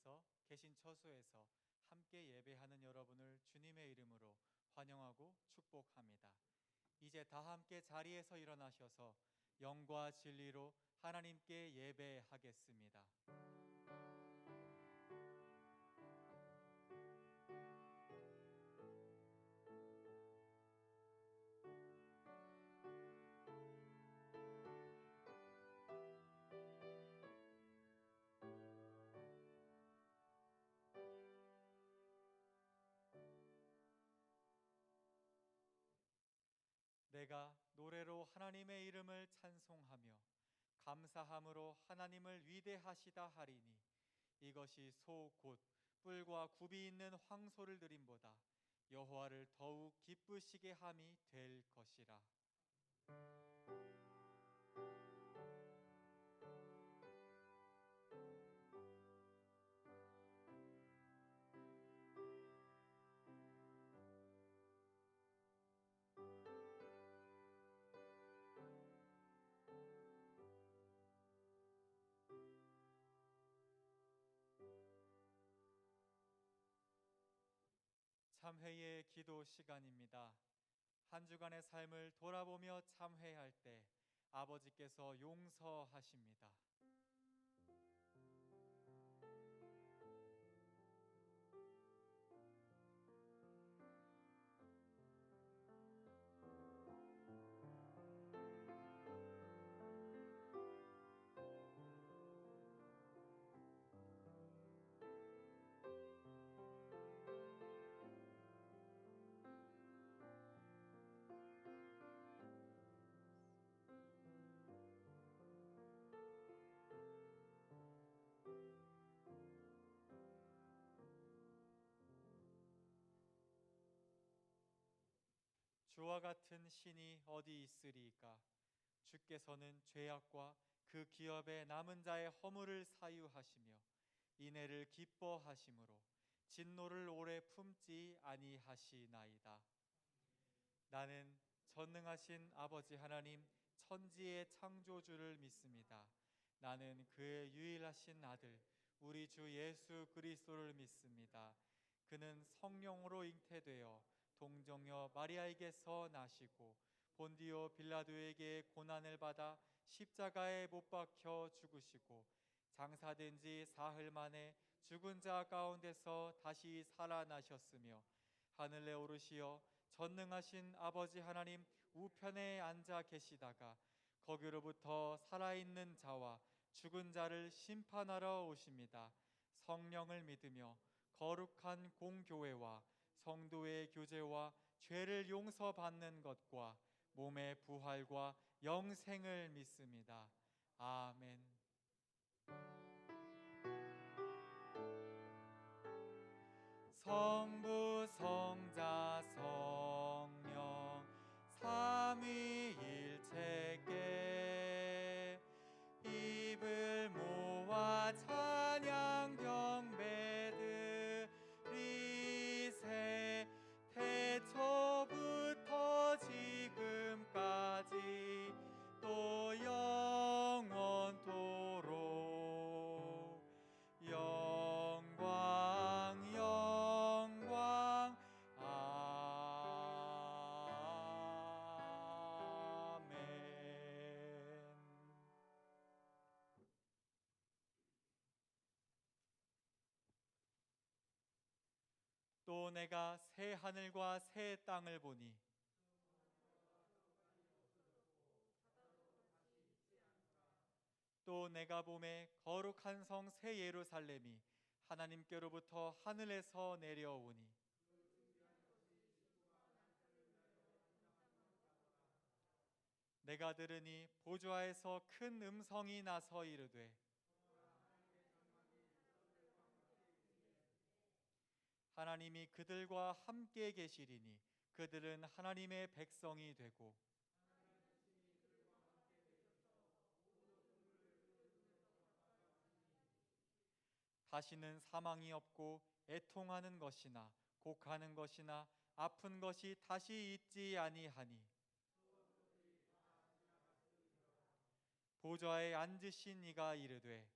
자리에서 계신 처소에서 함께 예배하는 여러분을 주님의 이름으로 환영하고 축복합니다. 이제 다 함께 자리에서 일어나셔서 영과 진리로 하나님께 예배하겠습니다. 내가 노래로 하나님의 이름을 찬송하며 감사함으로 하나님을 위대하시다 하리니 이것이 소 곧 뿔과 굽이 있는 황소를 드림보다 여호와를 더욱 기쁘시게 함이 될 것이라. 참회의 기도 시간입니다. 한 주간의 삶을 돌아보며 참회할 때 아버지께서 용서하십니다. 주와 같은 신이 어디 있으리이까? 주께서는 죄악과 그 기업의 남은 자의 허물을 사유하시며 인애를 기뻐하심으로 진노를 오래 품지 아니하시나이다. 나는 전능하신 아버지 하나님 천지의 창조주를 믿습니다. 나는 그의 유일하신 아들 우리 주 예수 그리스도를 믿습니다. 그는 성령으로 잉태되어 동정녀 마리아에게서 나시고 본디오 빌라도에게 고난을 받아 십자가에 못 박혀 죽으시고 장사된 지 사흘 만에 죽은 자 가운데서 다시 살아나셨으며 하늘에 오르시어 전능하신 아버지 하나님 우편에 앉아 계시다가 거기로부터 살아있는 자와 죽은 자를 심판하러 오십니다. 성령을 믿으며 거룩한 공교회와 성도의 교제와 죄를 용서받는 것과 몸의 부활과 영생을 믿습니다. 아멘. 성부 성자 성령 삼위일체께 입을 모아 찬양 경배드리세. 태초부터 지금까지 또 영원토록 영광 영광 아멘. 또 내가 새 하늘과 새 땅을 보니 또 내가 보매 거룩한 성 새 예루살렘이 하나님께로부터 하늘에서 내려오니 내가 들으니 보좌에서 큰 음성이 나서 이르되 하나님이 그들과 함께 계시리니 그들은 하나님의 백성이 되고 다시는 사망이 없고 애통하는 것이나 곡하는 것이나 아픈 것이 다시 있지 아니하니 보좌에 앉으신 이가 이르되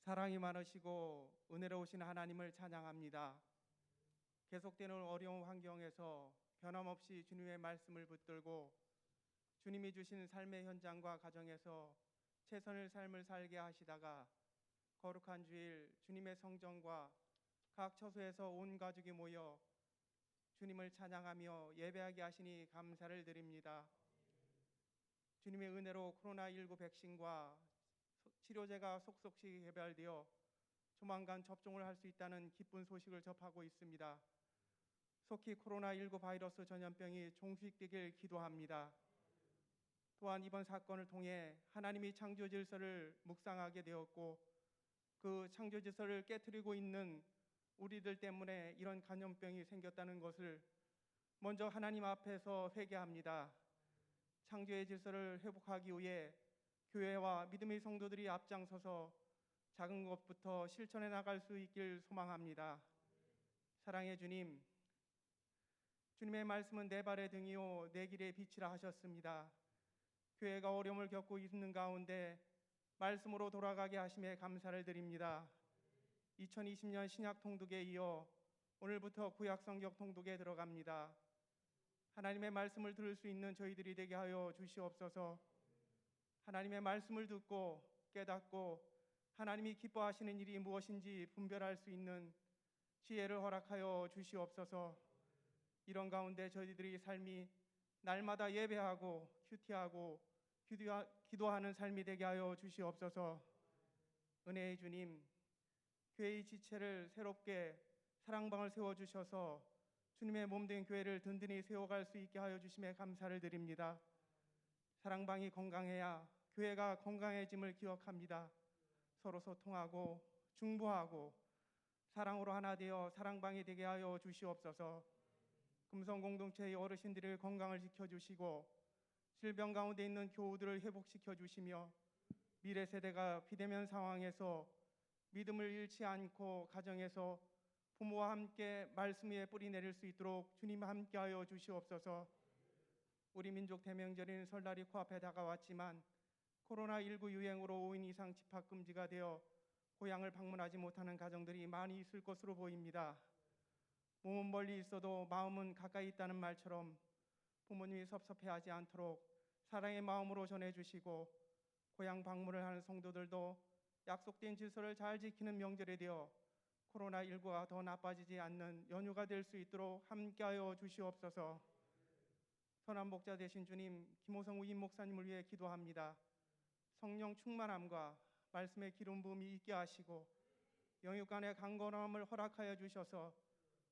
사랑이 많으시고 은혜로우신 하나님을 찬양합니다. 계속되는 어려운 환경에서 변함없이 주님의 말씀을 붙들고 주님이 주신 삶의 현장과 가정에서 최선의 삶을 살게 하시다가 거룩한 주일 주님의 성전과 각 처소에서 온 가족이 모여 주님을 찬양하며 예배하게 하시니 감사를 드립니다. 주님의 은혜로 코로나19 백신과 치료제가 속속히 개발되어 조만간 접종을 할 수 있다는 기쁜 소식을 접하고 있습니다. 속히 코로나19 바이러스 전염병이 종식되길 기도합니다. 또한 이번 사건을 통해 하나님이 창조 질서를 묵상하게 되었고 그 창조 질서를 깨트리고 있는 우리들 때문에 이런 감염병이 생겼다는 것을 먼저 하나님 앞에서 회개합니다. 창조의 질서를 회복하기 위해 교회와 믿음의 성도들이 앞장서서 작은 것부터 실천해 나갈 수 있길 소망합니다. 사랑의 주님, 주님의 말씀은 내 발의 등이요 내 길의 빛이라 하셨습니다. 교회가 어려움을 겪고 있는 가운데 말씀으로 돌아가게 하심에 감사를 드립니다. 2020년 신약 통독에 이어 오늘부터 구약 성경 통독에 들어갑니다. 하나님의 말씀을 들을 수 있는 저희들이 되게 하여 주시옵소서. 하나님의 말씀을 듣고 깨닫고 하나님이 기뻐하시는 일이 무엇인지 분별할 수 있는 지혜를 허락하여 주시옵소서. 이런 가운데 저희들의 삶이 날마다 예배하고 큐티하고 기도하는 삶이 되게 하여 주시옵소서. 은혜의 주님, 교회의 지체를 새롭게 사랑방을 세워주셔서 주님의 몸된 교회를 든든히 세워갈 수 있게 하여 주심에 감사를 드립니다. 사랑방이 건강해야 교회가 건강해짐을 기억합니다. 서로 소통하고 중보하고 사랑으로 하나 되어 사랑방이 되게 하여 주시옵소서. 금성공동체의 어르신들의 건강을 지켜주시고 질병 가운데 있는 교우들을 회복시켜 주시며 미래 세대가 비대면 상황에서 믿음을 잃지 않고 가정에서 부모와 함께 말씀 위에 뿌리 내릴 수 있도록 주님 함께하여 주시옵소서. 우리 민족 대명절인 설날이 코앞에 다가왔지만 코로나19 유행으로 5인 이상 집합 금지가 되어 고향을 방문하지 못하는 가정들이 많이 있을 것으로 보입니다. 몸은 멀리 있어도 마음은 가까이 있다는 말처럼 부모님이 섭섭해하지 않도록 사랑의 마음으로 전해주시고 고향 방문을 하는 성도들도 약속된 질서를 잘 지키는 명절이 되어 코로나19가 더 나빠지지 않는 연휴가 될 수 있도록 함께하여 주시옵소서. 선한 목자 되신 주님, 김호성 우임 목사님을 위해 기도합니다. 성령 충만함과 말씀의 기름 부음이 있게 하시고 영육간의 강건함을 허락하여 주셔서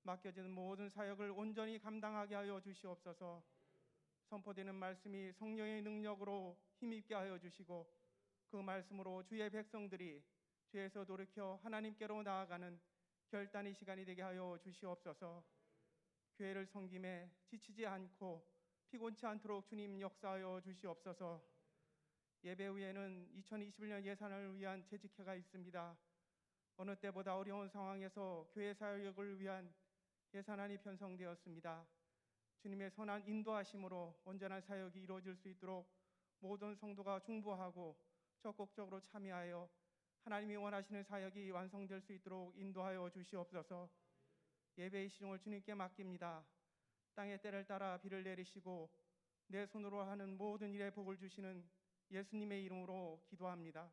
맡겨진 모든 사역을 온전히 감당하게 하여 주시옵소서. 선포되는 말씀이 성령의 능력으로 힘있게 하여 주시고 그 말씀으로 주의 백성들이 죄에서 돌이켜 하나님께로 나아가는 결단의 시간이 되게 하여 주시옵소서. 교회를 섬김에 지치지 않고 피곤치 않도록 주님 역사하여 주시옵소서. 예배 후에는 2021년 예산을 위한 재직회가 있습니다. 어느 때보다 어려운 상황에서 교회 사역을 위한 예산안이 편성되었습니다. 주님의 선한 인도하심으로 온전한 사역이 이루어질 수 있도록 모든 성도가 중보하고 적극적으로 참여하여 하나님이 원하시는 사역이 완성될 수 있도록 인도하여 주시옵소서. 예배의 시종을 주님께 맡깁니다. 땅의 때를 따라 비를 내리시고 내 손으로 하는 모든 일에 복을 주시는 예수님의 이름으로 기도합니다.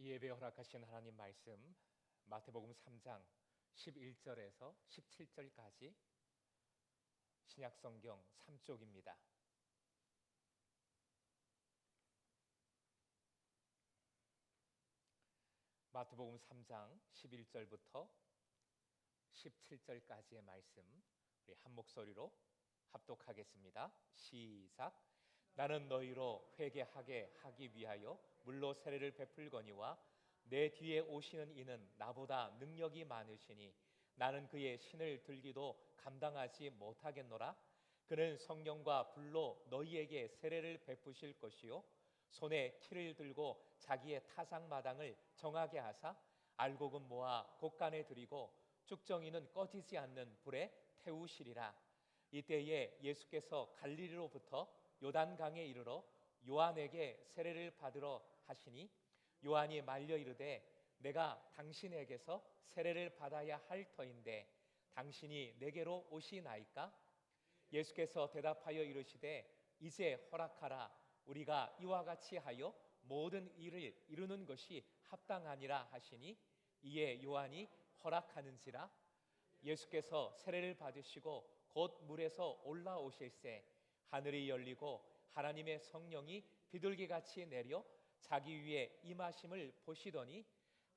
이 예배에 허락하신 하나님 말씀 마태복음 3장 11절에서 17절까지 신약성경 3쪽입니다. 마태복음 3장 11절부터 17절까지의 말씀 우리 한 목소리로 합독하겠습니다. 시작. 나는 너희로 회개하게 하기 위하여 물로 세례를 베풀거니와 내 뒤에 오시는 이는 나보다 능력이 많으시니 나는 그의 신을 들기도 감당하지 못하겠노라. 그는 성령과 불로 너희에게 세례를 베푸실 것이요 손에 키를 들고 자기의 타작마당을 정하게 하사 알곡은 모아 곳간에 들이고 쭉정이는 꺼지지 않는 불에 태우시리라. 이때에 예수께서 갈릴리로부터 요단강에 이르러 요한에게 세례를 받으러 하시니 요한이 말려 이르되 내가 당신에게서 세례를 받아야 할 터인데 당신이 내게로 오시나이까? 예수께서 대답하여 이르시되 이제 허락하라. 우리가 이와 같이 하여 모든 일을 이루는 것이 합당하니라 하시니 이에 요한이 허락하는지라. 예수께서 세례를 받으시고 곧 물에서 올라오실새 하늘이 열리고 하나님의 성령이 비둘기같이 내려 자기 위에 임하심을 보시더니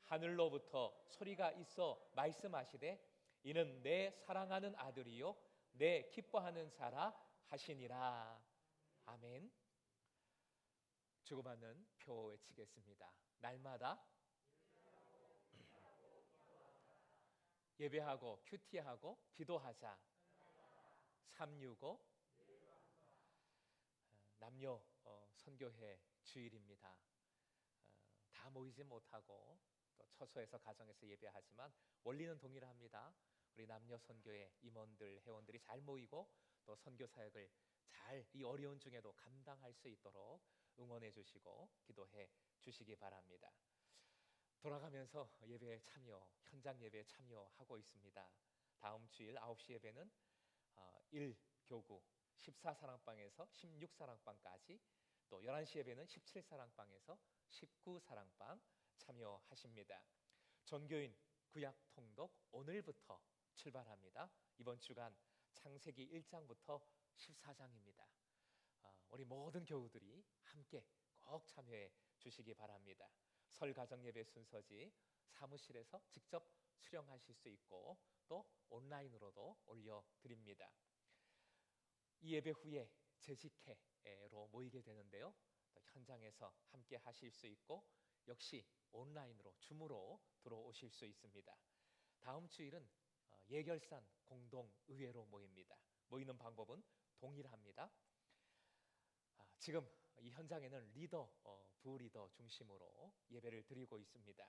하늘로부터 소리가 있어 말씀하시되 이는 내 사랑하는 아들이요 내 기뻐하는 자라 하시니라. 아멘. 주고받는 표 외치겠습니다. 날마다 예배하고 큐티하고 기도하자. 365 남녀 선교회 주일입니다. 다 모이지 못하고 또 처소에서 가정에서 예배하지만 원리는 동일합니다. 우리 남녀 선교회 임원들 회원들이 잘 모이고 또 선교 사역을 잘 이 어려운 중에도 감당할 수 있도록 응원해 주시고 기도해 주시기 바랍니다. 돌아가면서 예배에 참여, 현장 예배에 참여하고 있습니다. 다음 주일 9시 예배는 1교구 14사랑방에서 16사랑방까지, 또 11시 예배는 17사랑방에서 19사랑방 참여하십니다. 전교인 구약 통독 오늘부터 출발합니다. 이번 주간 창세기 1장부터 14장입니다. 우리 모든 교우들이 함께 꼭 참여해 주시기 바랍니다. 설 가정 예배 순서지 사무실에서 직접 수령하실 수 있고 또 온라인으로도 올려드립니다. 이 예배 후에 재직회로 모이게 되는데요. 또 현장에서 함께 하실 수 있고 역시 온라인으로 줌으로 들어오실 수 있습니다. 다음 주일은 예결산 공동의회로 모입니다. 모이는 방법은 동일합니다. 지금 이 현장에는 리더, 부리더 중심으로 예배를 드리고 있습니다.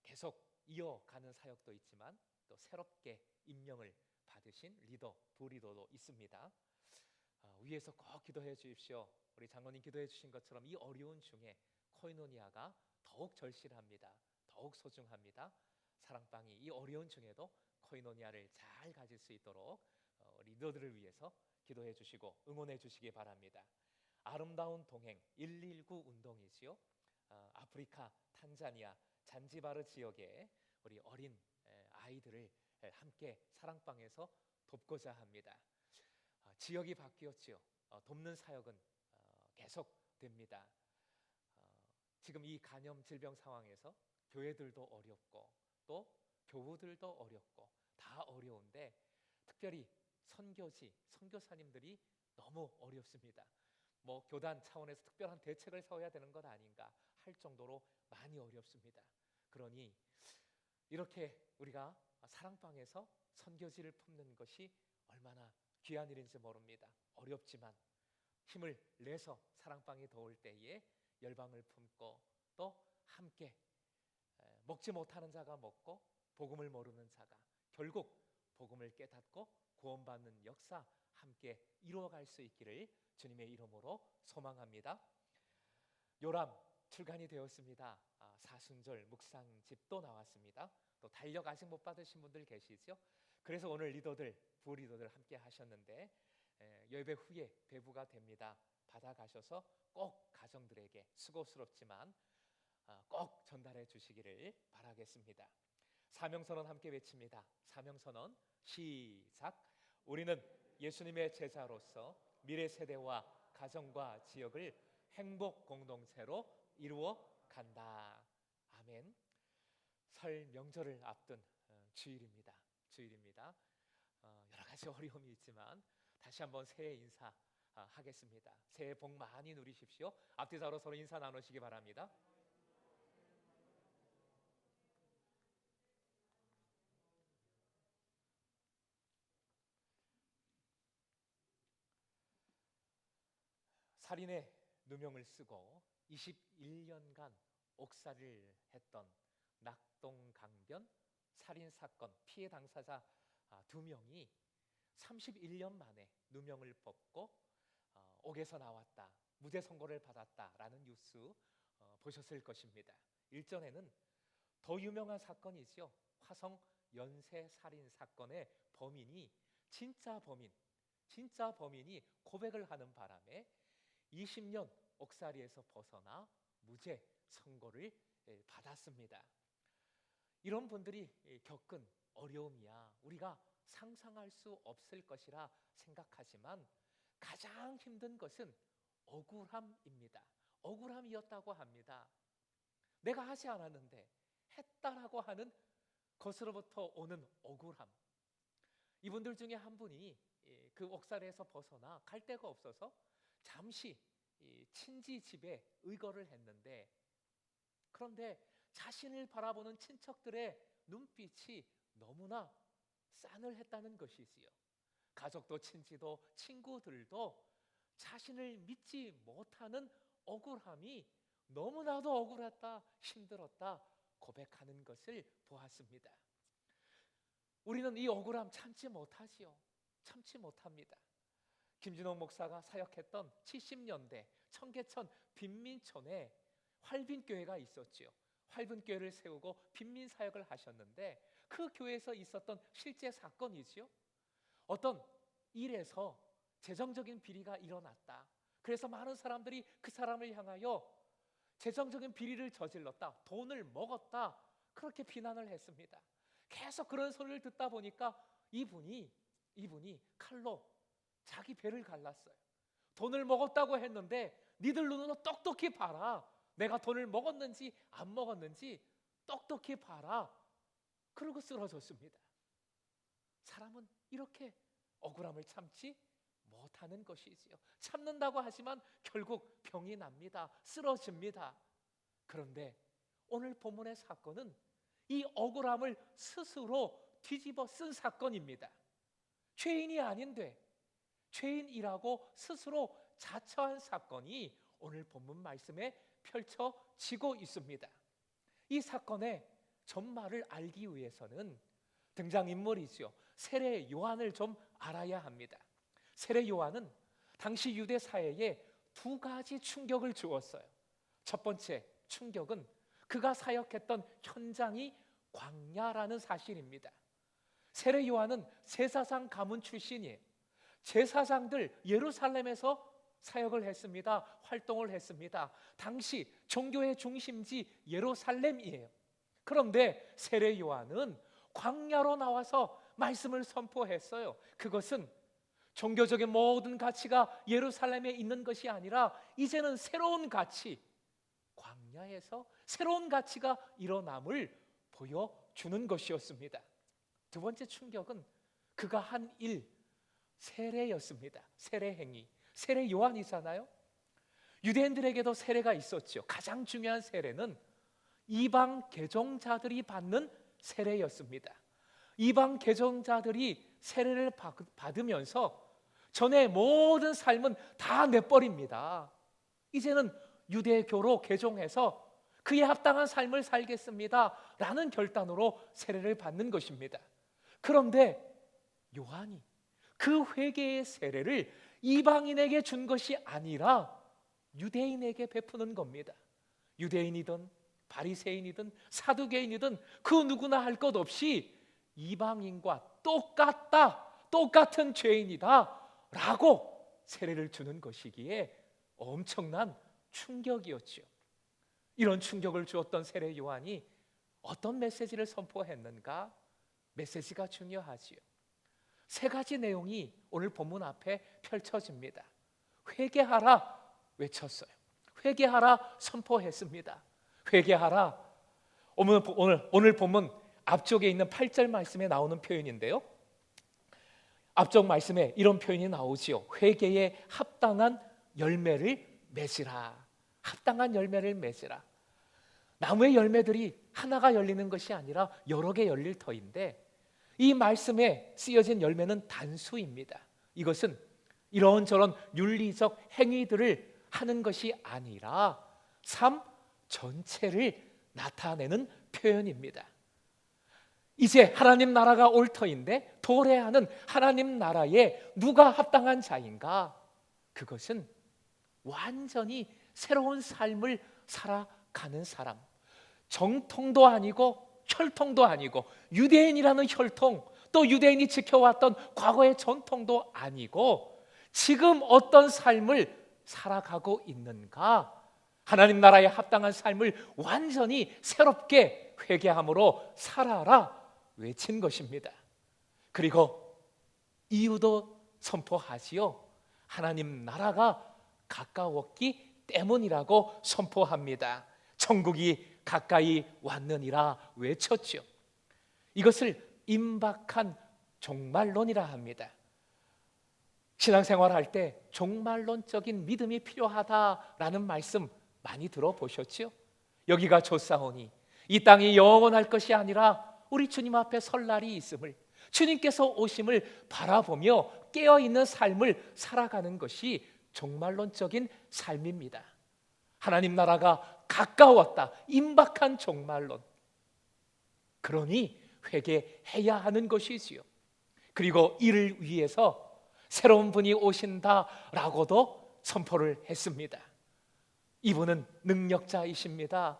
계속 이어가는 사역도 있지만 또 새롭게 임명을 받으신 리더, 부리더도 있습니다. 위에서 꼭 기도해 주십시오. 우리 장로님 기도해 주신 것처럼 이 어려운 중에 코이노니아가 더욱 절실합니다. 더욱 소중합니다. 사랑방이 이 어려운 중에도 코이노니아를 잘 가질 수 있도록 리더들을 위해서 기도해 주시고 응원해 주시기 바랍니다. 아름다운 동행 119 운동이지요. 아프리카 탄자니아 잔지바르 지역의 우리 어린 아이들을 함께 사랑방에서 돕고자 합니다. 지역이 바뀌었지요. 돕는 사역은 계속됩니다. 지금 이 간염 질병 상황에서 교회들도 어렵고 또 교우들도 어렵고 다 어려운데 특별히 선교지, 선교사님들이 너무 어렵습니다. 뭐 교단 차원에서 특별한 대책을 세워야 되는 것 아닌가 할 정도로 많이 어렵습니다. 그러니 이렇게 우리가 사랑방에서 선교지를 품는 것이 얼마나 귀한 일인지 모릅니다. 어렵지만 힘을 내서 사랑방이 더울 때에 열방을 품고 또 함께 먹지 못하는 자가 먹고 복음을 모르는 자가 결국 복음을 깨닫고 구원받는 역사 함께 이루어갈 수 있기를 주님의 이름으로 소망합니다. 요람 출간이 되었습니다. 사순절 묵상집도 나왔습니다. 또 달력 아직 못 받으신 분들 계시죠? 그래서 오늘 리더들, 부리더들 함께 하셨는데 예배 후에 배부가 됩니다. 받아가셔서 꼭 가정들에게 수고스럽지만 꼭 전달해 주시기를 바라겠습니다. 사명선언 함께 외칩니다. 사명선언 시작. 우리는 예수님의 제자로서 미래 세대와 가정과 지역을 행복 공동체로 이루어 간다. 아멘. 설 명절을 앞둔 주일입니다. 여러 가지 어려움이 있지만 다시 한번 새해 인사 하겠습니다. 새해 복 많이 누리십시오. 앞뒤자로 서로 인사 나누시기 바랍니다. 살인의 누명을 쓰고 21년간 옥살이를 했던 낙동 강변 살인사건 피해 당사자 2명이 31년 만에 누명을 벗고 옥에서 나왔다, 무죄 선고를 받았다라는 뉴스 보셨을 것입니다. 일전에는 더 유명한 사건이죠. 화성 연쇄 살인 사건의 범인이 진짜 범인이 고백을 하는 바람에 20년 옥살이에서 벗어나 무죄 선고를 받았습니다. 이런 분들이 겪은 어려움이야 우리가 상상할 수 없을 것이라 생각하지만 가장 힘든 것은 억울함입니다. 억울함이었다고 합니다. 내가 하지 않았는데 했다라고 하는 것으로부터 오는 억울함. 이분들 중에 한 분이 그 옥살이에서 벗어나 갈 데가 없어서 잠시 친지 집에 의거를 했는데, 그런데 자신을 바라보는 친척들의 눈빛이 너무나 싸늘했다는 것이지요. 가족도 친지도 친구들도 자신을 믿지 못하는 억울함이 너무나도 억울했다, 힘들었다 고백하는 것을 보았습니다. 우리는 이 억울함 참지 못하지요. 참지 못합니다. 김진호 목사가 사역했던 70년대 청계천 빈민촌에 활빈교회가 있었지요. 활빈교회를 세우고 빈민사역을 하셨는데 그 교회에서 있었던 실제 사건이지요. 어떤 일에서 재정적인 비리가 일어났다. 그래서 많은 사람들이 그 사람을 향하여 재정적인 비리를 저질렀다, 돈을 먹었다, 그렇게 비난을 했습니다. 계속 그런 소리를 듣다 보니까 이분이 칼로 자기 배를 갈랐어요. 돈을 먹었다고 했는데 니들 눈으로 똑똑히 봐라. 내가 돈을 먹었는지 안 먹었는지 똑똑히 봐라. 그러고 쓰러졌습니다. 사람은 이렇게 억울함을 참지 못하는 것이지요. 참는다고 하지만 결국 병이 납니다. 쓰러집니다. 그런데 오늘 본문의 사건은 이 억울함을 스스로 뒤집어 쓴 사건입니다. 죄인이 아닌데 죄인이라고 스스로 자처한 사건이 오늘 본문 말씀에 펼쳐지고 있습니다. 이 사건의 전말을 알기 위해서는 등장인물이죠. 세례 요한을 좀 알아야 합니다. 세례 요한은 당시 유대 사회에 두 가지 충격을 주었어요. 첫 번째 충격은 그가 사역했던 현장이 광야라는 사실입니다. 세례 요한은 제사장 가문 출신이에요. 제사장들 예루살렘에서 사역을 했습니다. 활동을 했습니다. 당시 종교의 중심지 예루살렘이에요. 그런데 세례 요한은 광야로 나와서 말씀을 선포했어요. 그것은 종교적인 모든 가치가 예루살렘에 있는 것이 아니라 이제는 새로운 가치, 광야에서 새로운 가치가 일어남을 보여주는 것이었습니다. 두 번째 충격은 그가 한 일, 세례였습니다. 세례 행위. 세례 요한이잖아요. 유대인들에게도 세례가 있었죠. 가장 중요한 세례는 이방 개종자들이 받는 세례였습니다. 이방 개종자들이 세례를 받으면서 전에 모든 삶은 다 내버립니다. 이제는 유대교로 개종해서 그에 합당한 삶을 살겠습니다 라는 결단으로 세례를 받는 것입니다. 그런데 요한이 그 회개의 세례를 이방인에게 준 것이 아니라 유대인에게 베푸는 겁니다. 유대인이든 바리새인이든 사두개인이든 그 누구나 할 것 없이 이방인과 똑같은 죄인이다 라고 세례를 주는 것이기에 엄청난 충격이었죠. 이런 충격을 주었던 세례 요한이 어떤 메시지를 선포했는가? 메시지가 중요하지요. 세 가지 내용이 오늘 본문 앞에 펼쳐집니다. 회개하라 외쳤어요. 회개하라 선포했습니다. 회개하라. 오늘 본문 앞쪽에 있는 8절 말씀에 나오는 표현인데요. 앞쪽 말씀에 이런 표현이 나오지요. 회개에 합당한 열매를 맺으라. 합당한 열매를 맺으라. 나무의 열매들이 하나가 열리는 것이 아니라 여러 개 열릴 터인데 이 말씀에 쓰여진 열매는 단수입니다. 이것은 이런저런 윤리적 행위들을 하는 것이 아니라 삶 전체를 나타내는 표현입니다. 이제 하나님 나라가 올 터인데 도래하는 하나님 나라에 누가 합당한 자인가? 그것은 완전히 새로운 삶을 살아가는 사람, 정통도 아니고 혈통도 아니고 유대인이라는 혈통, 또 유대인이 지켜왔던 과거의 전통도 아니고 지금 어떤 삶을 살아가고 있는가? 하나님 나라에 합당한 삶을 완전히 새롭게 회개함으로 살아라 외친 것입니다. 그리고 이유도 선포하지요. 하나님 나라가 가까웠기 때문이라고 선포합니다. 천국이 가까이 왔느니라 외쳤죠. 이것을 임박한 종말론이라 합니다. 신앙생활할 때 종말론적인 믿음이 필요하다라는 말씀 많이 들어보셨죠? 여기가 좋사오니 이 땅이 영원할 것이 아니라 우리 주님 앞에 설 날이 있음을, 주님께서 오심을 바라보며 깨어있는 삶을 살아가는 것이 종말론적인 삶입니다. 하나님 나라가 가까웠다, 임박한 종말론. 그러니 회개해야 하는 것이지요. 그리고 이를 위해서 새로운 분이 오신다라고도 선포를 했습니다. 이분은 능력자이십니다.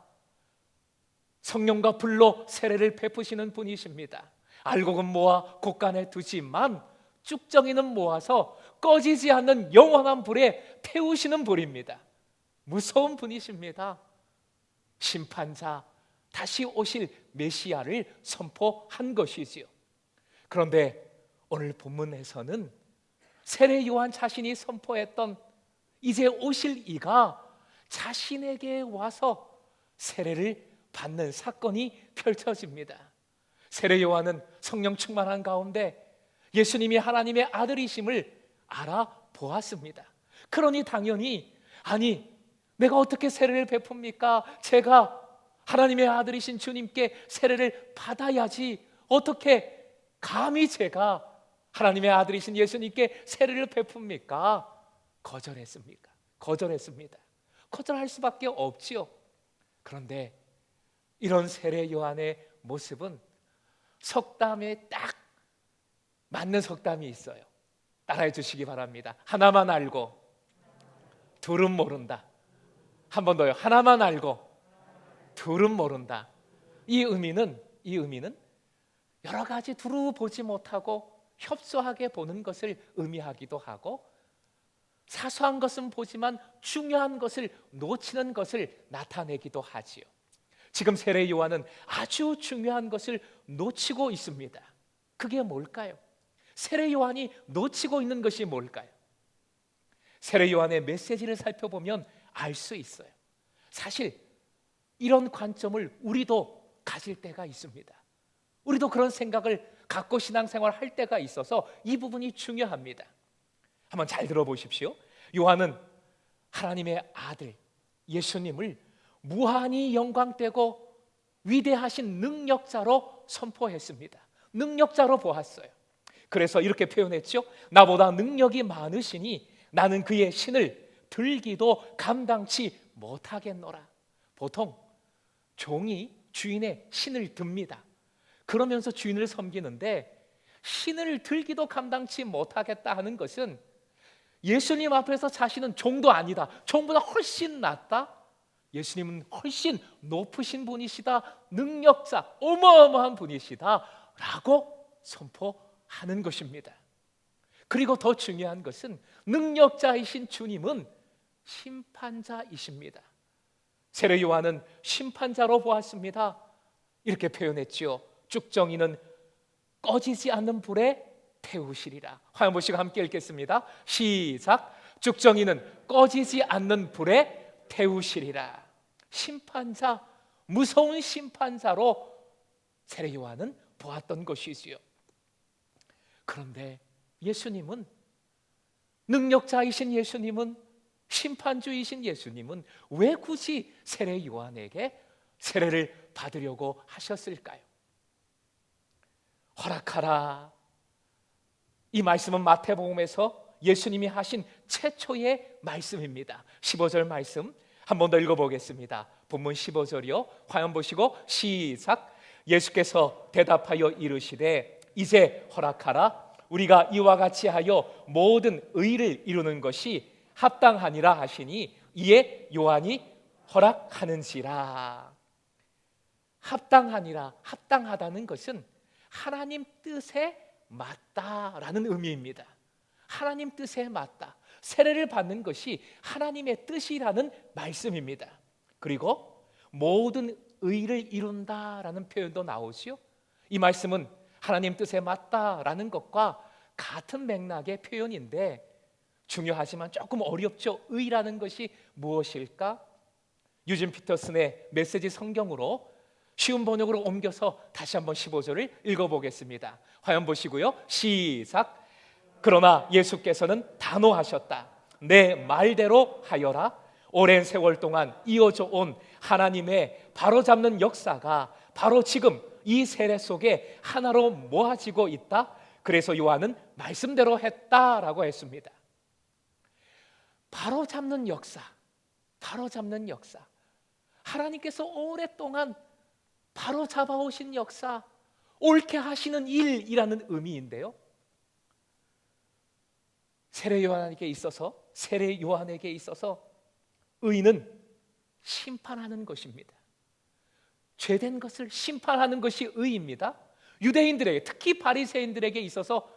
성령과 불로 세례를 베푸시는 분이십니다. 알곡은 모아 곳간에 두지만 쭉정이는 모아서 꺼지지 않는 영원한 불에 태우시는 분입니다. 무서운 분이십니다. 심판자, 다시 오실 메시아를 선포한 것이지요. 그런데 오늘 본문에서는 세례 요한 자신이 선포했던 이제 오실 이가 자신에게 와서 세례를 받는 사건이 펼쳐집니다. 세례 요한은 성령 충만한 가운데 예수님이 하나님의 아들이심을 알아보았습니다. 그러니 당연히 아니 내가 어떻게 세례를 베풉니까? 제가 하나님의 아들이신 주님께 세례를 받아야지 어떻게 감히 제가 하나님의 아들이신 예수님께 세례를 베풉니까? 거절했습니까? 거절했습니다. 거절할 수밖에 없지요. 그런데 이런 세례 요한의 모습은 석담에 딱 맞는 석담이 있어요. 따라해 주시기 바랍니다. 하나만 알고 둘은 모른다. 한 번 더요. 하나만 알고 둘은 모른다. 이 의미는 여러 가지 두루 보지 못하고 협소하게 보는 것을 의미하기도 하고 사소한 것은 보지만 중요한 것을 놓치는 것을 나타내기도 하지요. 지금 세례 요한은 아주 중요한 것을 놓치고 있습니다. 그게 뭘까요? 세례 요한이 놓치고 있는 것이 뭘까요? 세례 요한의 메시지를 살펴보면 알 수 있어요. 사실 이런 관점을 우리도 가질 때가 있습니다. 우리도 그런 생각을 갖고 신앙생활 할 때가 있어서 이 부분이 중요합니다. 한번 잘 들어보십시오. 요한은 하나님의 아들 예수님을 무한히 영광되고 위대하신 능력자로 선포했습니다. 능력자로 보았어요. 그래서 이렇게 표현했죠. 나보다 능력이 많으시니 나는 그의 신을 들기도 감당치 못하겠노라. 보통 종이 주인의 신을 듭니다. 그러면서 주인을 섬기는데 신을 들기도 감당치 못하겠다 하는 것은 예수님 앞에서 자신은 종도 아니다, 종보다 훨씬 낫다, 예수님은 훨씬 높으신 분이시다, 능력자, 어마어마한 분이시다 라고 선포하는 것입니다. 그리고 더 중요한 것은 능력자이신 주님은 심판자이십니다. 세례 요한은 심판자로 보았습니다. 이렇게 표현했지요. 쭉정이는 꺼지지 않는 불에 태우시리라. 화면 보시고 함께 읽겠습니다. 시작. 쭉정이는 꺼지지 않는 불에 태우시리라. 심판자, 무서운 심판자로 세례 요한은 보았던 것이지요. 그런데 예수님은, 능력자이신 예수님은, 심판주이신 예수님은 왜 굳이 세례 요한에게 세례를 받으려고 하셨을까요? 허락하라. 이 말씀은 마태복음에서 예수님이 하신 최초의 말씀입니다. 15절 말씀 한 번 더 읽어보겠습니다. 본문 15절이요. 화면 보시고 시작. 예수께서 대답하여 이르시되 이제 허락하라. 우리가 이와 같이 하여 모든 의를 이루는 것이 합당하니라 하시니 이에 요한이 허락하는지라. 합당하니라, 합당하다는 것은 하나님 뜻에 맞다라는 의미입니다. 하나님 뜻에 맞다. 세례를 받는 것이 하나님의 뜻이라는 말씀입니다. 그리고 모든 의를 이룬다라는 표현도 나오지요. 이 말씀은 하나님 뜻에 맞다라는 것과 같은 맥락의 표현인데 중요하지만 조금 어렵죠. 의라는 것이 무엇일까? 유진 피터슨의 메시지 성경으로 쉬운 번역으로 옮겨서 다시 한번 15절을 읽어보겠습니다. 화면 보시고요. 시작. 그러나 예수께서는 단호하셨다. 내 말대로 하여라. 오랜 세월 동안 이어져 온 하나님의 바로잡는 역사가 바로 지금 이 세례 속에 하나로 모아지고 있다. 그래서 요한은 말씀대로 했다라고 했습니다. 바로잡는 역사, 바로잡는 역사. 하나님께서 오랫동안 바로잡아 오신 역사, 옳게 하시는 일이라는 의미인데요. 세례 요한에게 있어서 의는 심판하는 것입니다. 죄된 것을 심판하는 것이 의입니다. 유대인들에게, 특히 바리새인들에게 있어서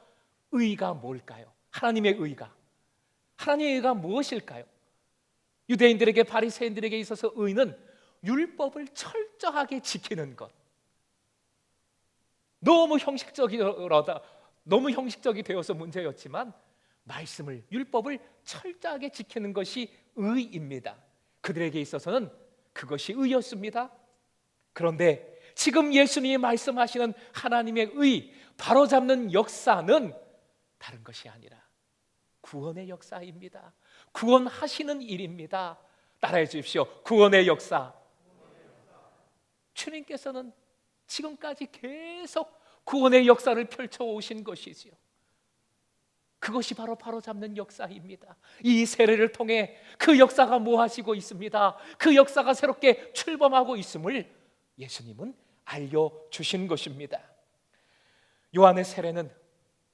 의가 뭘까요? 하나님의 의가 무엇일까요? 유대인들에게, 바리새인들에게 있어서 의는 율법을 철저하게 지키는 것. 너무 형식적이 되어서 문제였지만 말씀을, 율법을 철저하게 지키는 것이 의입니다. 그들에게 있어서는 그것이 의였습니다. 그런데 지금 예수님이 말씀하시는 하나님의 의, 바로잡는 역사는 다른 것이 아니라 구원의 역사입니다. 구원하시는 일입니다. 따라해 주십시오. 구원의 역사. 주님께서는 지금까지 계속 구원의 역사를 펼쳐오신 것이지요. 그것이 바로잡는 역사입니다. 이 세례를 통해 그 역사가 모아지고 있습니다. 그 역사가 새롭게 출범하고 있음을 예수님은 알려주신 것입니다. 요한의 세례는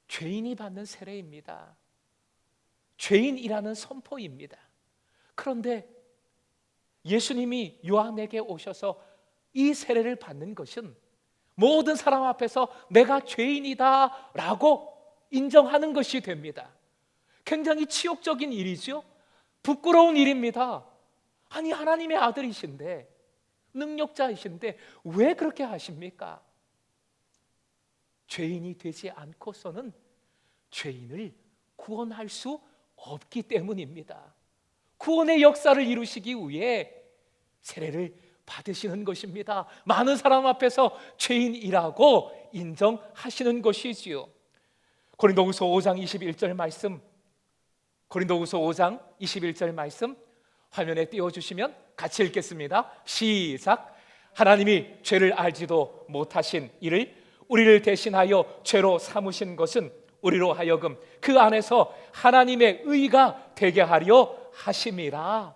죄인이 받는 세례입니다. 죄인이라는 선포입니다. 그런데 예수님이 요한에게 오셔서 이 세례를 받는 것은 모든 사람 앞에서 내가 죄인이다 라고 인정하는 것이 됩니다. 굉장히 치욕적인 일이죠. 부끄러운 일입니다. 아니, 하나님의 아들이신데, 능력자이신데 왜 그렇게 하십니까? 죄인이 되지 않고서는 죄인을 구원할 수 없기 때문입니다. 구원의 역사를 이루시기 위해 세례를 받으시는 것입니다. 많은 사람 앞에서 죄인이라고 인정하시는 것이지요. 고린도후서 5장 21절 말씀, 고린도후서 5장 21절 말씀 화면에 띄워주시면 같이 읽겠습니다. 시작. 하나님이 죄를 알지도 못하신 이를 우리를 대신하여 죄로 삼으신 것은 우리로 하여금 그 안에서 하나님의 의가 되게 하려 하심이라.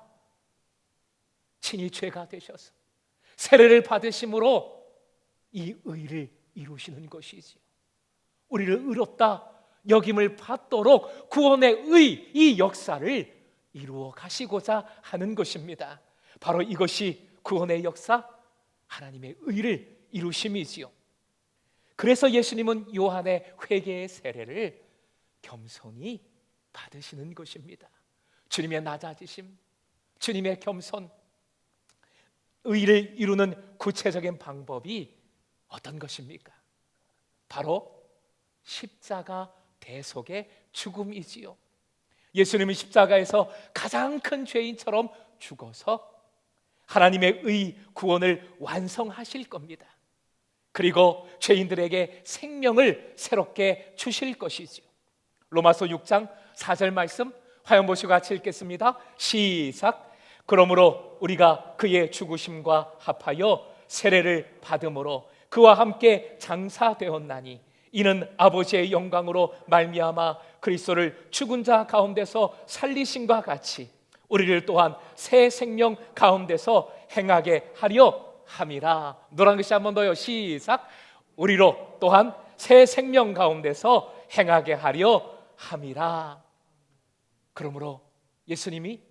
친히 죄가 되셔서 세례를 받으심으로 이 의를 이루시는 것이지요. 우리를 의롭다 여김을 받도록 구원의 의, 이 역사를 이루어 가시고자 하는 것입니다. 바로 이것이 구원의 역사, 하나님의 의를 이루심이지요. 그래서 예수님은 요한의 회개의 세례를 겸손히 받으시는 것입니다. 주님의 낮아지심, 주님의 겸손, 의를 이루는 구체적인 방법이 어떤 것입니까? 바로 십자가 대속의 죽음이지요. 예수님은 십자가에서 가장 큰 죄인처럼 죽어서 하나님의 의 구원을 완성하실 겁니다. 그리고 죄인들에게 생명을 새롭게 주실 것이지요. 로마서 6장 4절 말씀 화면 보시고 같이 읽겠습니다. 시작. 그러므로 우리가 그의 죽으심과 합하여 세례를 받음으로 그와 함께 장사되었나니 이는 아버지의 영광으로 말미암아 그리스도를 죽은 자 가운데서 살리심과 같이 우리를 또한 새 생명 가운데서 행하게 하려 함이라. 노란 글씨 한 번 더요. 시작. 우리로 또한 새 생명 가운데서 행하게 하려 함이라. 그러므로 예수님이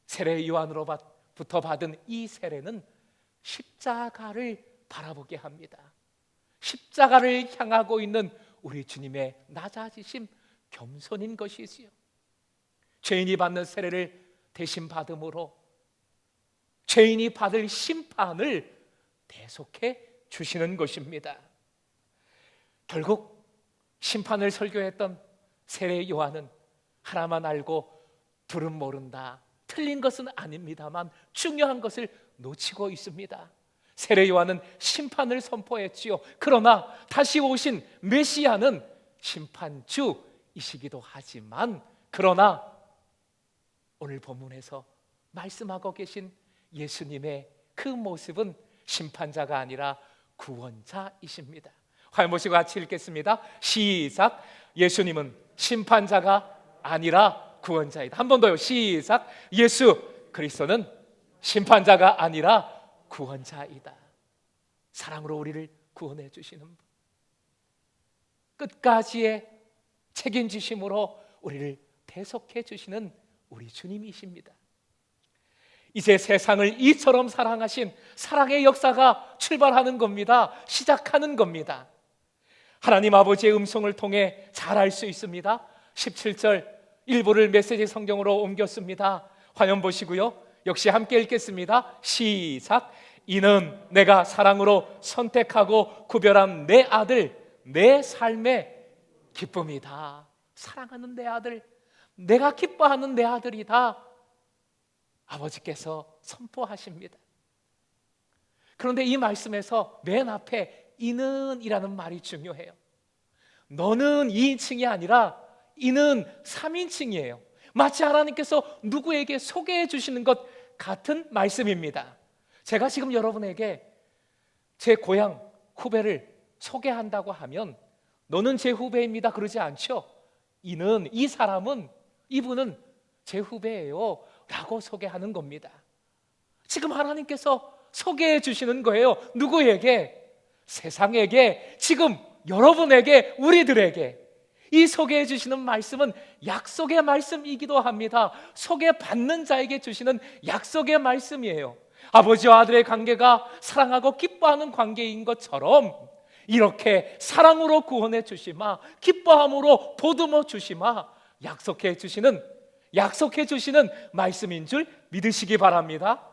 세례 요한으로부터 받은 이 세례는 십자가를 바라보게 합니다. 십자가를 향하고 있는 우리 주님의 낮아지심, 겸손인 것이지요. 죄인이 받는 세례를 대신 받음으로 죄인이 받을 심판을 대속해 주시는 것입니다. 결국 심판을 설교했던 세례 요한은 하나만 알고 둘은 모른다, 틀린 것은 아닙니다만 중요한 것을 놓치고 있습니다. 세례 요한은 심판을 선포했지요. 그러나 다시 오신 메시아는 심판주이시기도 하지만, 그러나 오늘 본문에서 말씀하고 계신 예수님의 그 모습은 심판자가 아니라 구원자이십니다. 화면 보시고 같이 읽겠습니다. 시작. 예수님은 심판자가 아니라 구원자이다. 한 번 더요. 시작. 예수 그리스도는 심판자가 아니라 구원자이다. 사랑으로 우리를 구원해 주시는 분, 끝까지의 책임지심으로 우리를 대속해 주시는 우리 주님이십니다. 이제 세상을 이처럼 사랑하신 사랑의 역사가 출발하는 겁니다. 시작하는 겁니다. 하나님 아버지의 음성을 통해 잘 알 수 있습니다. 17절 일부를 메시지 성경으로 옮겼습니다. 화면 보시고요. 역시 함께 읽겠습니다. 시작. 이는 내가 사랑으로 선택하고 구별한 내 아들, 내 삶의 기쁨이다. 사랑하는 내 아들, 내가 기뻐하는 내 아들이다. 아버지께서 선포하십니다. 그런데 이 말씀에서 맨 앞에 이는 이라는 말이 중요해요. 너는 2인칭이 아니라 이는 3인칭이에요. 마치 하나님께서 누구에게 소개해 주시는 것 같은 말씀입니다. 제가 지금 여러분에게 제 고향 후배를 소개한다고 하면 너는 제 후배입니다 그러지 않죠. 이는, 이 사람은, 이분은 제 후배예요 라고 소개하는 겁니다. 지금 하나님께서 소개해 주시는 거예요. 누구에게? 세상에게, 지금 여러분에게, 우리들에게. 이 소개해 주시는 말씀은 약속의 말씀이기도 합니다. 소개받는 자에게 주시는 약속의 말씀이에요. 아버지와 아들의 관계가 사랑하고 기뻐하는 관계인 것처럼 이렇게 사랑으로 구원해 주시마, 기뻐함으로 보듬어 주시마 약속해 주시는 말씀인 줄 믿으시기 바랍니다.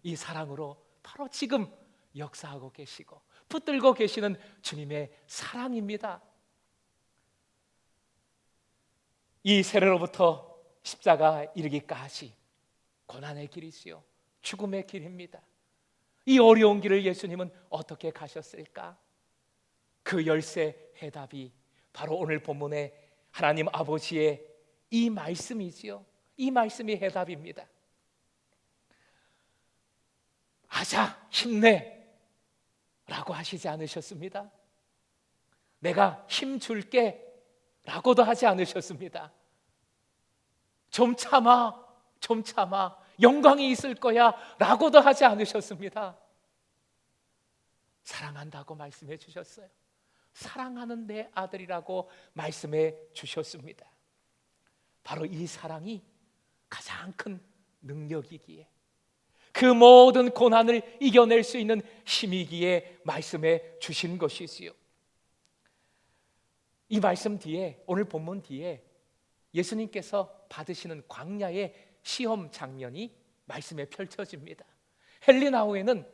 이 사랑으로 바로 지금 역사하고 계시고 붙들고 계시는 주님의 사랑입니다. 이 세례로부터 십자가 이르기까지 고난의 길이지요. 죽음의 길입니다. 이 어려운 길을 예수님은 어떻게 가셨을까? 그 열쇠 해답이 바로 오늘 본문의 하나님 아버지의 이 말씀이지요. 이 말씀이 해답입니다. 아자, 힘내 라고 하시지 않으셨습니다. 내가 힘 줄게 라고도 하지 않으셨습니다. 좀 참아 영광이 있을 거야 라고도 하지 않으셨습니다. 사랑한다고 말씀해 주셨어요. 사랑하는 내 아들이라고 말씀해 주셨습니다. 바로 이 사랑이 가장 큰 능력이기에, 그 모든 고난을 이겨낼 수 있는 힘이기에 말씀해 주신 것이지요. 이 말씀 뒤에, 오늘 본문 뒤에 예수님께서 받으시는 광야의 시험 장면이 말씀에 펼쳐집니다. 헬리나우에는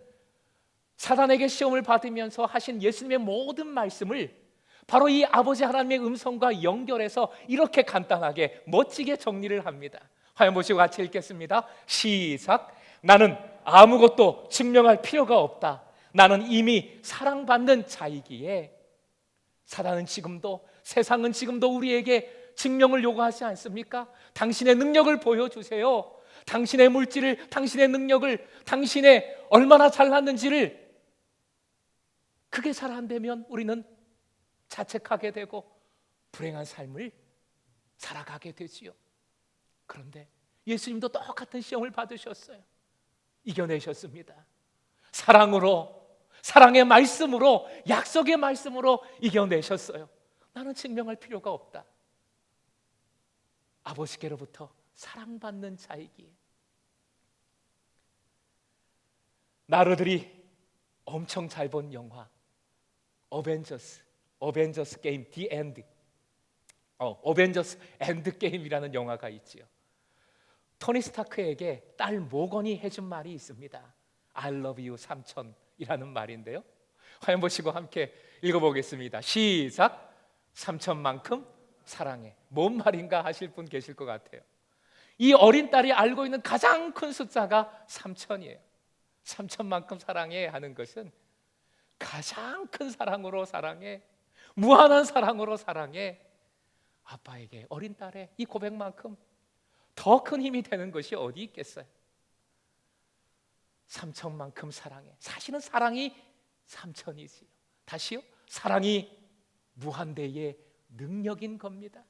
사단에게 시험을 받으면서 하신 예수님의 모든 말씀을 바로 이 아버지 하나님의 음성과 연결해서 이렇게 간단하게 멋지게 정리를 합니다. 화면 보시고 같이 읽겠습니다. 시작. 나는 아무것도 증명할 필요가 없다. 나는 이미 사랑받는 자이기에 사단은 지금도, 세상은 지금도 우리에게 증명을 요구하지 않습니까? 당신의 능력을 보여주세요. 당신의 물질을, 당신의 능력을, 당신의 얼마나 잘났는지를. 그게 잘 안 되면 우리는 자책하게 되고 불행한 삶을 살아가게 되지요. 그런데 예수님도 똑같은 시험을 받으셨어요. 이겨내셨습니다. 사랑으로, 사랑의 말씀으로, 약속의 말씀으로 이겨내셨어요. 나는 증명할 필요가 없다. 아버지께로부터 사랑받는 자이기에. 나르들이 엄청 잘 본 영화 어벤져스 게임 The End, 어벤져스 엔드 게임이라는 영화가 있지요. 토니 스타크에게 딸 모건이 해준 말이 있습니다. I love you 삼촌이라는 말인데요. 화면 보시고 함께 읽어보겠습니다. 시작. 삼촌만큼 사랑해. 뭔 말인가 하실 분 계실 것 같아요. 이 어린 딸이 알고 있는 가장 큰 숫자가 3천이에요. 3천만큼 사랑해 하는 것은 가장 큰 사랑으로 사랑해, 무한한 사랑으로 사랑해. 아빠에게 어린 딸의 이 고백만큼 더 큰 힘이 되는 것이 어디 있겠어요? 3천만큼 사랑해. 사실은 사랑이 3천이지요. 다시요, 사랑이 무한대의 능력인 겁니다.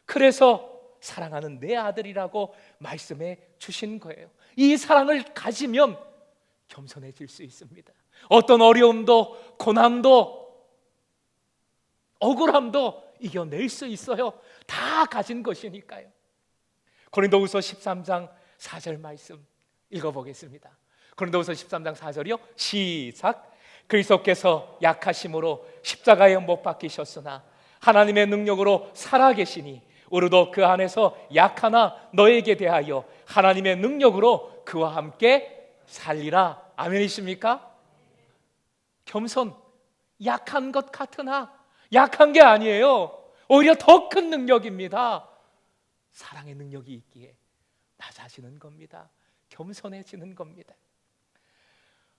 그래서 사랑하는 내 아들이라고 말씀해 주신 거예요. 이 사랑을 가지면 겸손해질 수 있습니다. 어떤 어려움도, 고난도, 억울함도 이겨낼 수 있어요. 다 가진 것이니까요. 고린도후서 13장 4절 말씀 읽어보겠습니다. 고린도후서 13장 4절이요. 시작. 그리스도께서 약하심으로 십자가에 못 박히셨으나 하나님의 능력으로 살아계시니 우리도 그 안에서 약하나 너에게 대하여 하나님의 능력으로 그와 함께 살리라. 아멘이십니까? 겸손, 약한 것 같으나 약한 게 아니에요. 오히려 더 큰 능력입니다. 사랑의 능력이 있기에 낮아지는 겁니다. 겸손해지는 겁니다.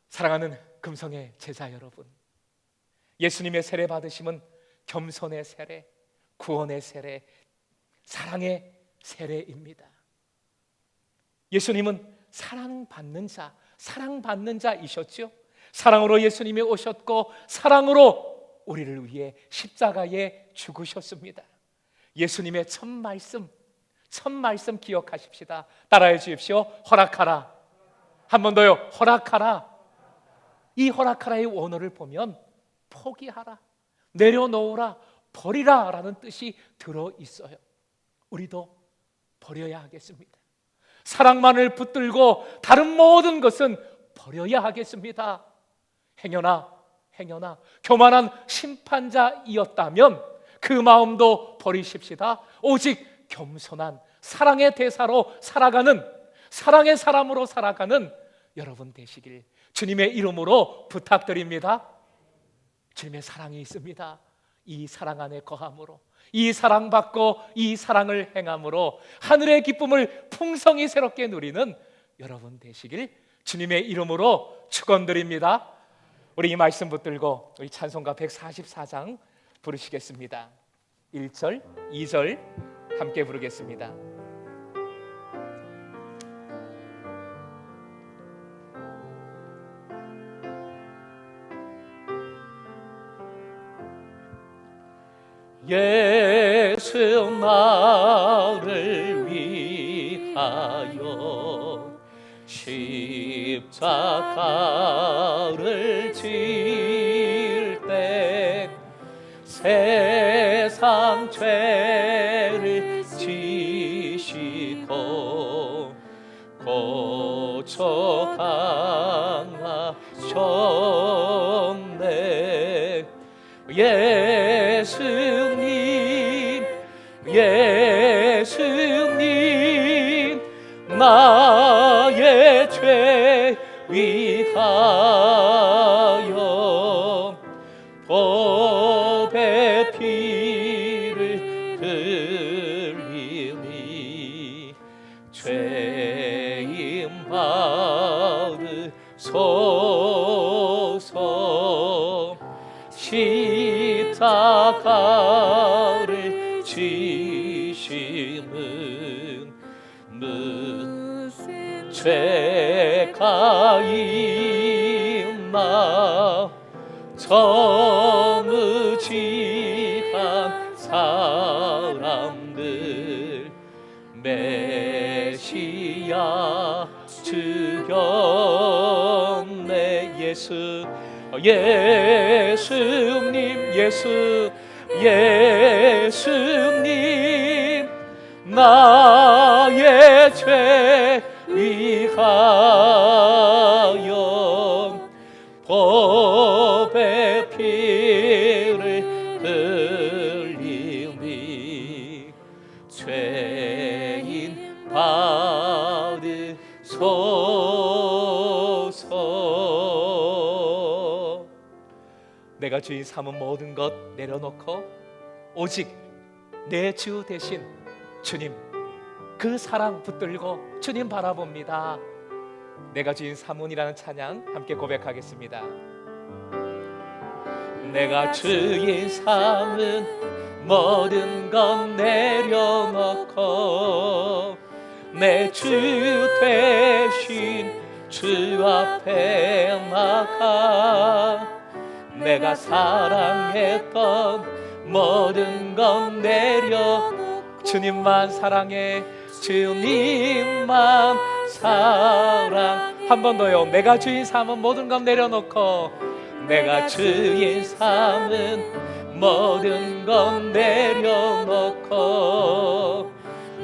사랑하는 금성의 제자 여러분, 예수님의 세례 받으심은 겸손의 세례, 구원의 세례, 사랑의 세례입니다. 예수님은 사랑받는 자, 사랑받는 자이셨죠. 사랑으로 예수님이 오셨고 사랑으로 우리를 위해 십자가에 죽으셨습니다. 예수님의 첫 말씀 기억하십시다. 따라해 주십시오. 허락하라. 한 번 더요. 허락하라. 이 허락하라의 원어를 보면 포기하라, 내려놓으라, 버리라 라는 뜻이 들어있어요. 우리도 버려야 하겠습니다. 사랑만을 붙들고 다른 모든 것은 버려야 하겠습니다. 행여나 교만한 심판자이었다면 그 마음도 버리십시다. 오직 겸손한 사랑의 대사로 살아가는, 사랑의 사람으로 살아가는 여러분 되시길 주님의 이름으로 부탁드립니다. 주님의 사랑이 있습니다. 이 사랑 안에 거함으로, 이 사랑받고 이 사랑을 행함으로 하늘의 기쁨을 풍성히 새롭게 누리는 여러분 되시길 주님의 이름으로 축원드립니다. 우리 이 말씀 붙들고 우리 찬송가 144장 부르시겠습니다. 1절, 2절 함께 부르겠습니다. 예수 나를 위하여 십자가를 질 때 세상 죄를 지시고 고쳐 강하셨네. 예수님 나의 죄 위하여 법의 피를 흘리니 죄임 받으소서. 십자가 나가를 지심은 무슨 죄가 있나 저무지한 사람들 메시아 죽였네. 예수님 나의 죄 위하여 법의 피를 흘리니 죄인 받으소서. 내가 주인 삼은 모든 것 내려놓고 오직 내 주 대신 주님 그 사랑 붙들고 주님 바라봅니다. 내가 주인 삼은이라는 찬양 함께 고백하겠습니다. 내가 주인 삼은 모든 것 내려놓고 내 주 대신 주 앞에 나가 내가 사랑했던 모든 것 내려놓고 주님만 사랑해 주님만 사랑. 한 번 더요. 내가 주인 삼은 모든 것 내려놓고 내가 주인 삼은 모든 것 내려놓고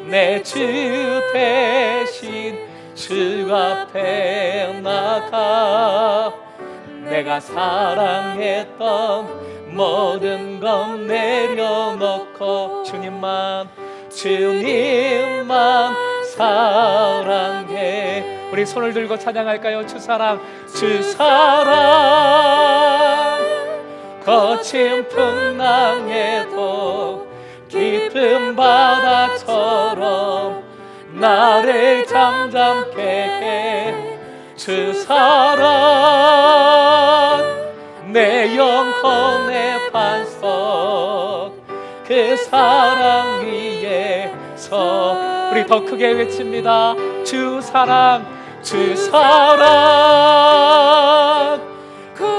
내 주 대신 주 앞에 나가 내가 사랑했던 모든 것 내려놓고 주님만 사랑해. 우리 손을 들고 찬양할까요? 주 사랑 거친 풍랑에도 깊은 바다처럼 나를 잠잠케 해. 주 사랑 내 영혼의 반석 그 사랑 위에서 우리 더 크게 외칩니다. 주 사랑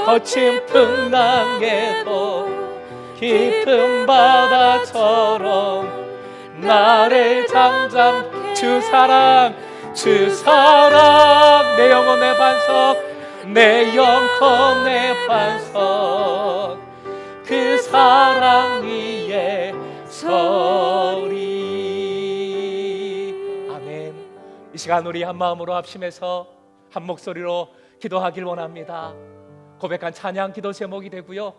거친 풍랑에도 깊은 바다처럼 나를 잠잠. 주 사랑 내 영혼의 반석 내 영혼의 반석 그 사랑 위에 서리. 아멘. 이 시간 우리 한 마음으로 합심해서 한 목소리로 기도하길 원합니다. 고백한 찬양 기도 제목이 되고요,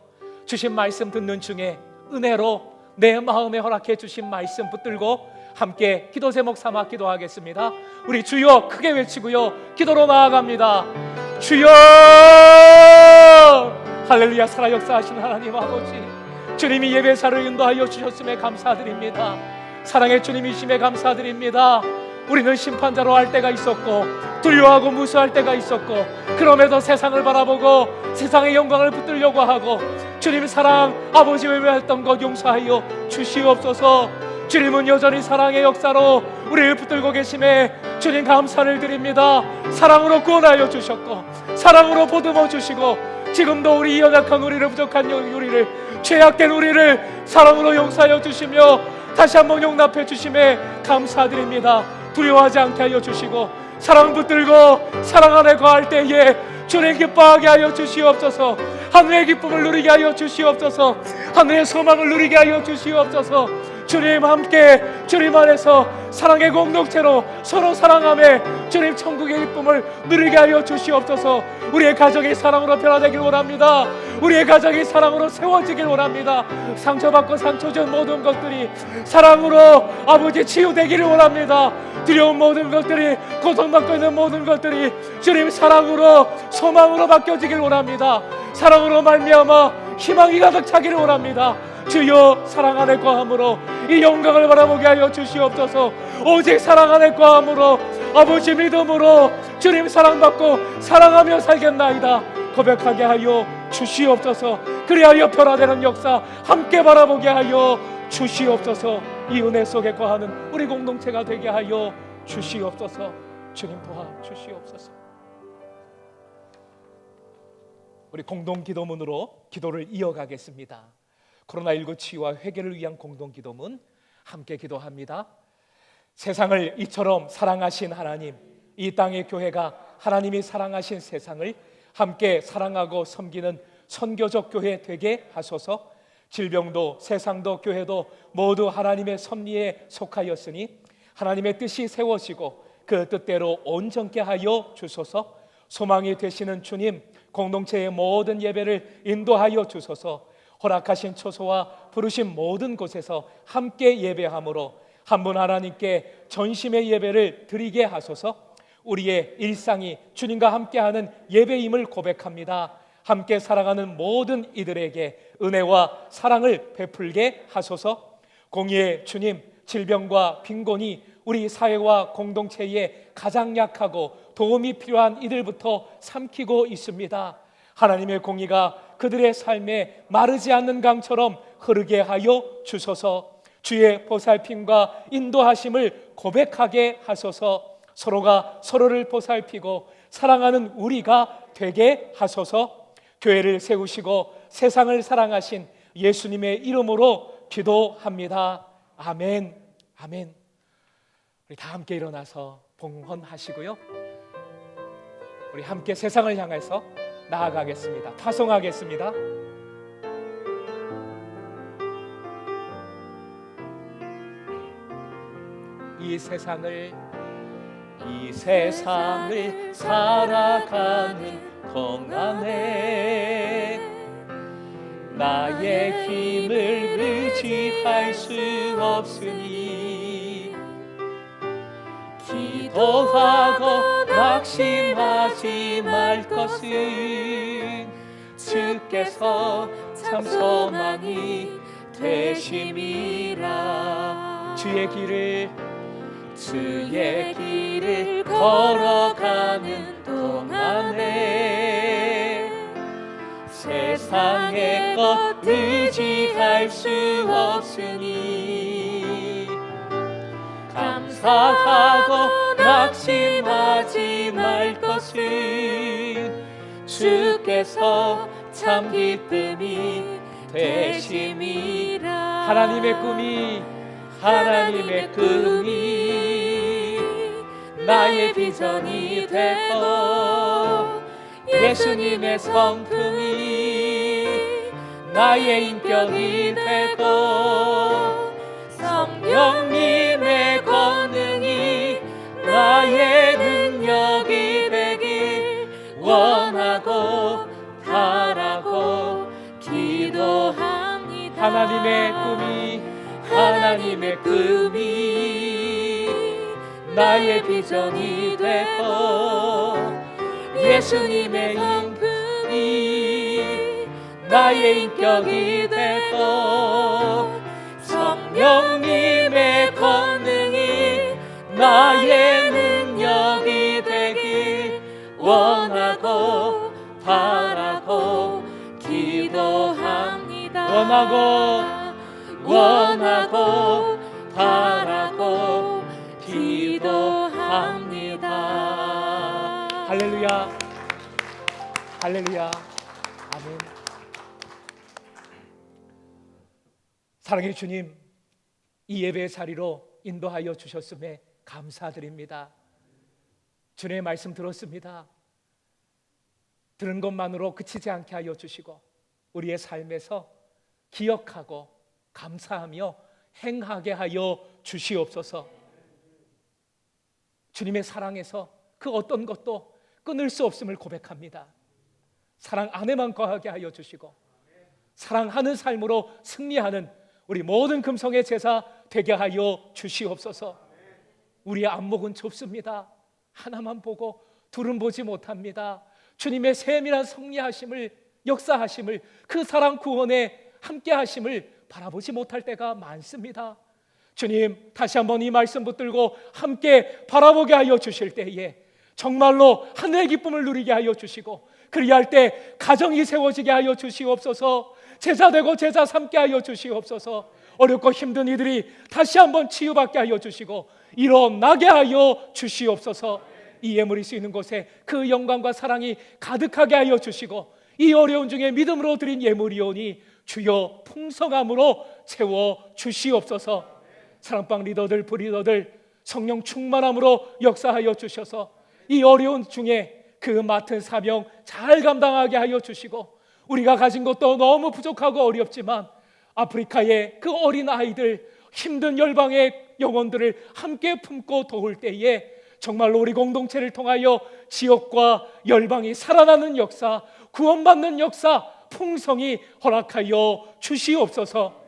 주신 말씀 듣는 중에 은혜로 내 마음에 허락해 주신 말씀 붙들고 함께 기도 제목 삼아 기도하겠습니다. 우리 주여 크게 외치고요 기도로 나아갑니다. 주여, 할렐루야. 살아 역사하시는 하나님 아버지, 주님이 예배사를 인도하여 주셨음에 감사드립니다. 사랑의 주님이심에 감사드립니다. 우리는 심판자로 할 때가 있었고 두려워하고 무수할 때가 있었고 그럼에도 세상을 바라보고 세상의 영광을 붙들려고 하고 주님 사랑 아버지 외면했던 것 용서하여 주시옵소서. 주님은 여전히 사랑의 역사로 우리를 붙들고 계심에 주님 감사를 드립니다. 사랑으로 구원하여 주셨고 사랑으로 보듬어 주시고 지금도 우리 연약한 우리를, 부족한 우리를, 죄악된 우리를 사랑으로 용서하여 주시며 다시 한번 용납해 주심에 감사드립니다. 두려워하지 않게 하여 주시고 사랑 붙들고 사랑 안에 거할 때에 주님 기뻐하게 하여 주시옵소서. 하늘의 기쁨을 누리게 하여 주시옵소서. 하늘의 소망을 누리게 하여 주시옵소서. 주님 함께 주님 안에서 사랑의 공동체로 서로 사랑하며 주님 천국의 기쁨을 누리게 하여 주시옵소서. 우리의 가정이 사랑으로 변화되길 원합니다. 우리의 가정이 사랑으로 세워지길 원합니다. 상처받고 상처 준 모든 것들이 사랑으로 아버지 치유되기를 원합니다. 두려운 모든 것들이, 고통받고 있는 모든 것들이 주님 사랑으로 소망으로 바뀌어지길 원합니다. 사랑으로 말미암아 희망이 가득 차기를 원합니다. 주여, 사랑 안에 거함으로 이 영광을 바라보게 하여 주시옵소서. 오직 사랑 안에 거함으로 아버지 믿음으로 주님 사랑받고 사랑하며 살겠나이다 고백하게 하여 주시옵소서. 그리하여 변화되는 역사 함께 바라보게 하여 주시옵소서. 이 은혜 속에 거하는 우리 공동체가 되게 하여 주시옵소서. 주님 도와 주시옵소서. 우리 공동 기도문으로 기도를 이어가겠습니다. 코로나19 치유와 회개를 위한 공동 기도문 함께 기도합니다. 세상을 이처럼 사랑하신 하나님, 이 땅의 교회가 하나님이 사랑하신 세상을 함께 사랑하고 섬기는 선교적 교회 되게 하소서. 질병도 세상도 교회도 모두 하나님의 섭리에 속하였으니 하나님의 뜻이 세워지고 그 뜻대로 온전케 하여 주소서. 소망이 되시는 주님, 공동체의 모든 예배를 인도하여 주소서. 허락하신 초소와 부르신 모든 곳에서 함께 예배함으로 한 분 하나님께 전심의 예배를 드리게 하소서. 우리의 일상이 주님과 함께하는 예배임을 고백합니다. 함께 살아가는 모든 이들에게 은혜와 사랑을 베풀게 하소서. 공의의 주님, 질병과 빈곤이 우리 사회와 공동체에 가장 약하고 도움이 필요한 이들부터 삼키고 있습니다. 하나님의 공의가 그들의 삶에 마르지 않는 강처럼 흐르게 하여 주소서. 주의 보살핌과 인도하심을 고백하게 하소서. 서로가 서로를 보살피고 사랑하는 우리가 되게 하소서. 교회를 세우시고 세상을 사랑하신 예수님의 이름으로 기도합니다. 아멘. 아멘. 우리 다 함께 일어나서 봉헌하시고요, 우리 함께 세상을 향해서 나아가겠습니다. 파송하겠습니다. 이 세상을 살아가는 동안에 나의 힘을 의지할 수 없으니 기도하고 낙심하지 말 것은 주께서 참 소망이 되심이라. 주의 길을 걸어가는 동안에 세상의 것 의지할 수 없으니 감사하고 낙심하지 말 것은 주께서 참 기쁨이 되심이라. 하나님의 꿈이 나의 비전이 되고 예수님의 성품이 나의 인격이 되고 성령님의 권능이 나의 능력이 되길 원하고 바라고 기도합니다. 하나님의 꿈이 나의 비전이 되고 예수님의 인품이 나의 인격이 되고 성령님의 권능이 나의 능력이 되길 원하고 바라고 기도합니다. 원하고 바라고 기도합니다. 할렐루야. 아멘. 사랑의 주님, 이 예배의 자리로 인도하여 주셨음에 감사드립니다. 주님의 말씀 들었습니다. 들은 것만으로 그치지 않게 하여 주시고 우리의 삶에서 기억하고 감사하며 행하게 하여 주시옵소서. 주님의 사랑에서 그 어떤 것도 끊을 수 없음을 고백합니다. 사랑 안에만 거하게 하여 주시고 사랑하는 삶으로 승리하는 우리 모든 금성의 제사 되게 하여 주시옵소서. 우리의 안목은 좁습니다. 하나만 보고 둘은 보지 못합니다. 주님의 세밀한 섭리하심을, 역사하심을, 그 사랑 구원에 함께 하심을 바라보지 못할 때가 많습니다. 주님, 다시 한번 이 말씀 붙들고 함께 바라보게 하여 주실 때에 정말로 하늘의 기쁨을 누리게 하여 주시고 그리할 때 가정이 세워지게 하여 주시옵소서. 제자 되고 제자 삼게 하여 주시옵소서. 어렵고 힘든 이들이 다시 한번 치유받게 하여 주시고 일어나게 하여 주시옵소서. 이 예물이 쓰이는 곳에 그 영광과 사랑이 가득하게 하여 주시고 이 어려운 중에 믿음으로 드린 예물이오니 주여 풍성함으로 채워 주시옵소서. 사랑방 리더들, 부리더들 성령 충만함으로 역사하여 주셔서 이 어려운 중에 그 맡은 사명 잘 감당하게 하여 주시고 우리가 가진 것도 너무 부족하고 어렵지만 아프리카의 그 어린 아이들, 힘든 열방의 영혼들을 함께 품고 도울 때에 정말로 우리 공동체를 통하여 지역과 열방이 살아나는 역사, 구원받는 역사 풍성히 허락하여 주시옵소서.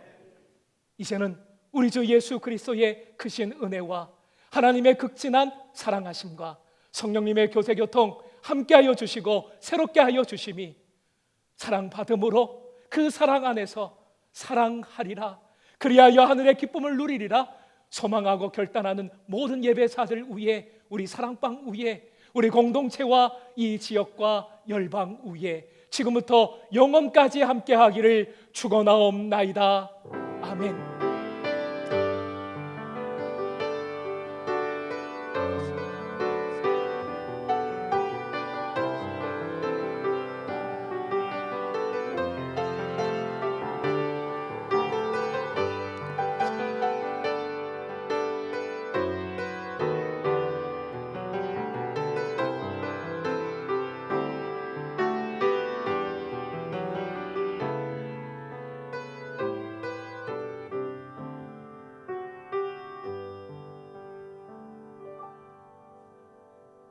이제는 우리 주 예수 그리스도의 크신 은혜와 하나님의 극진한 사랑하심과 성령님의 교세교통 함께하여 주시고 새롭게 하여 주심이 사랑받음으로 그 사랑 안에서 사랑하리라, 그리하여 하늘의 기쁨을 누리리라 소망하고 결단하는 모든 예배사들 위에, 우리 사랑방 위에, 우리 공동체와 이 지역과 열방 위에 지금부터 영원까지 함께하기를 축원하옵나이다. 아멘.